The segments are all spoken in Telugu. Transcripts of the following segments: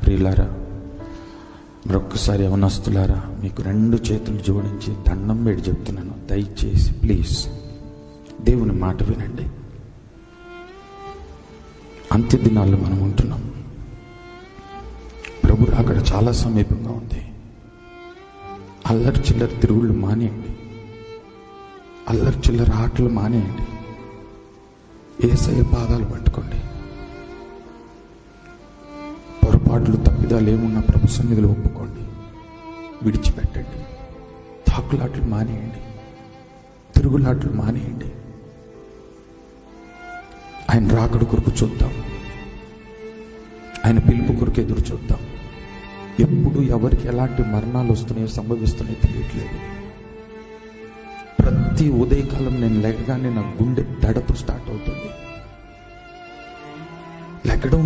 ప్రియులారా, మరొక్కసారి యవనస్తులారా, మీకు 2 చేతులు జోడించి దండం పెట్టి చెప్తున్నాను, దయచేసి ప్లీజ్ దేవుని మాట వినండి. అంత్య దినాల్లో మనం ఉంటున్నాం. ప్రభు అక్కడ చాలా సమీపంగా ఉంది. అల్లరి చిల్లర తిరుగుళ్ళు మానేయండి, అల్లరి చిల్లర ఆటలు మానేయండి, యేసయ్య పాదాలు పట్టుకోండి. పొరపాట్లు తప్పిదాలు ఏమున్నా ప్రభు సన్నిధిలో ఒప్పుకోండి, విడిచిపెట్టండి. తాకులాటలు మానేయండి, తిరుగులాటలు మానేయండి. ఆయన రాకడ కొరకు చూద్దాం, ఆయన పిలుపు కొరకు ఎదురు చూద్దాం. ఎప్పుడు ఎవరికి ఎలాంటి మరణాలు వస్తున్నాయో సంభవిస్తున్నాయో తెలియట్లేదు. ప్రతి ఉదయకాలం నేను లేకగానే నా గుండె దడతో స్టార్ట్ అవుతుంది.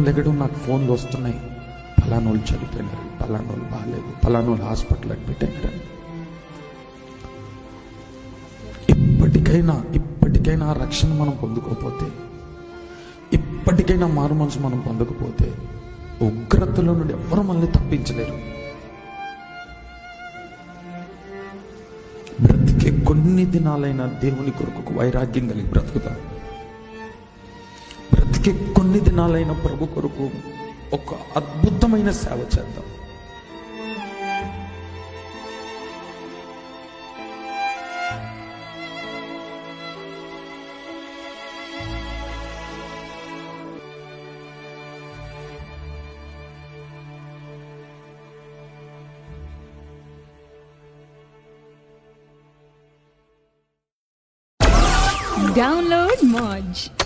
లెగడం నాకు ఫోన్లు వస్తున్నాయి, పలానోళ్ళు చనిపోయినారు, పలానోళ్ళు బాగాలేదు, పలానోళ్ళు హాస్పిటల్ అడ్మిట్ అయినారని. ఇప్పటికైనా ఆ రక్షణ మనం పొందుకోకపోతే, ఇప్పటికైనా మారు మనసు మనం పొందకపోతే, ఉగ్రతలో నుండి ఎవరు మనల్ని తప్పించలేరు. బ్రతికే కొన్ని దినాలైనా దేవుని కొరకు వైరాగ్యం కలిగి బ్రతుకుతాం. బ్రతికే కొన్ని దినాలైన ప్రభు కొరకు ఒక అద్భుతమైన సేవ చేద్దాం. Download Moj.